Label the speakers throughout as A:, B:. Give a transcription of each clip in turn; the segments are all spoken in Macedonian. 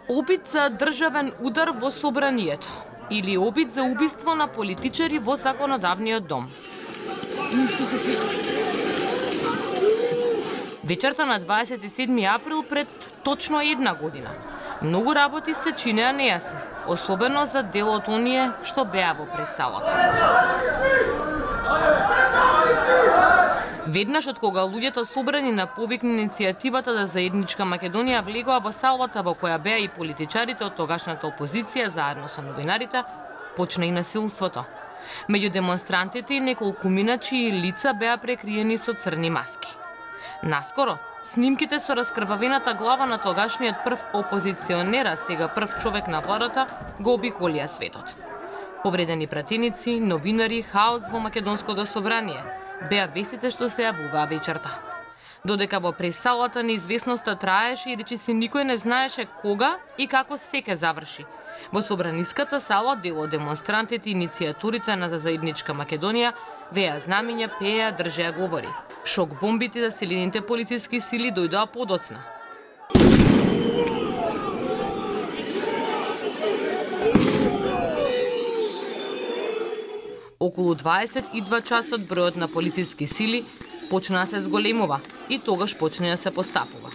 A: Обид за државен удар во собранието или обид за убиство на политичари во законодавниот дом. Вечерта на 27 април пред точно една година, многу работи се чинеа нејасни, особено за дел од оние што беа во пресалата. Веднаш од кога луѓето собрани на повик на иницијативата за заедничка Македонија влегоа во салата во која беа и политичарите од тогашната опозиција заедно со новинарите, почна и насилството. Меѓу демонстрантите и неколкумина чии лица беа прекриени со црни маски. Наскоро, снимките со раскрвавената глава на тогашниот прв опозиционера, сега прв човек на владата, го обиколија светот. Повредени пратеници, новинари, хаос во Македонското собрание беа вестите што се јавуваа вечерта. Додека во пресалата неизвестноста траеше и речиси никој не знаеше кога и како се ќе заврши. Во собраниската сала дел од демонстрантите и иницијаторите на заедничка Македонија веа знамиња, пееа, држеа говори. Шок бомбите за селените полициски сили дојдоа подоцна. Околу 22 часот бројот на полициски сили почна да се зголемува и тогаш почна да се постапува.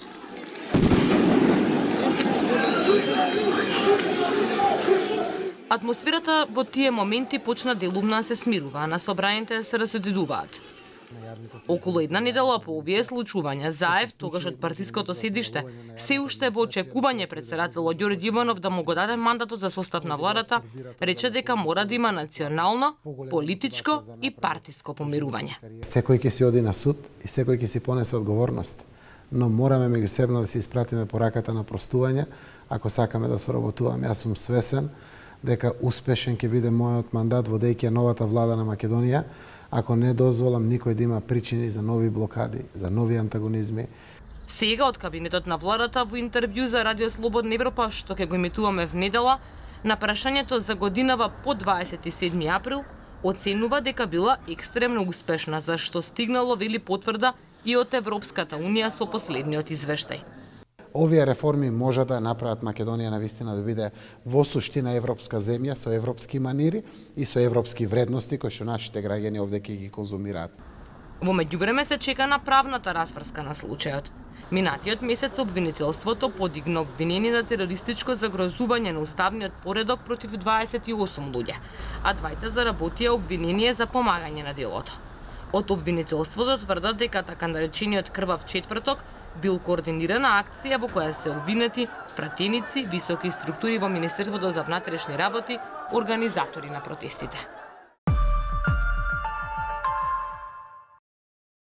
A: Атмосферата во тие моменти почна делумно да се смирува, а на собраните се разоидуваат. Околу една недела по овие случувања, Заев, тогаш од партиското седиште, се уште во очекување претседателот Ѓорѓе Иванов да му го даде мандатот за состав на владата, рече дека мора да има национално, политичко и партиско помирување.
B: Секој ќе си оди на суд и секој ќе си понесе одговорност, но мораме меѓусебно да се испратиме пораката на простување, ако сакаме да соработуваме. Јас сум свесен дека успешен ќе биде мојот мандат водејќи новата влада на Македонија, ако не дозволам никој да има причини за нови блокади, за нови антагонизми.
A: Сега од кабинетот на владата во интервју за Радио Слободна Европа, што ќе го емитуваме в недела, на прашањето за годинава по 27 април, оценува дека била екстремно успешна, за што стигнало, вели, потврда и од Европската Унија со последниот извештај.
B: Овие реформи може да направат Македонија навистина да биде во суштина европска земја со европски манири и со европски вредности кои што нашите граѓани овде ќе ги конзумираат.
A: Во меѓувреме се чека на правната разврска на случајот. Минатиот месец обвинителството подигна обвинение за терористичко загрозување на уставниот поредок против 28 луѓе, а двајца заработија обвинение за помагање на делото. Од обвинителството тврдат дека така наречениот крвав четврток бил координирана акција во која се обвинети пратеници, високи структури во Министерството за внатрешни работи, организатори на протестите.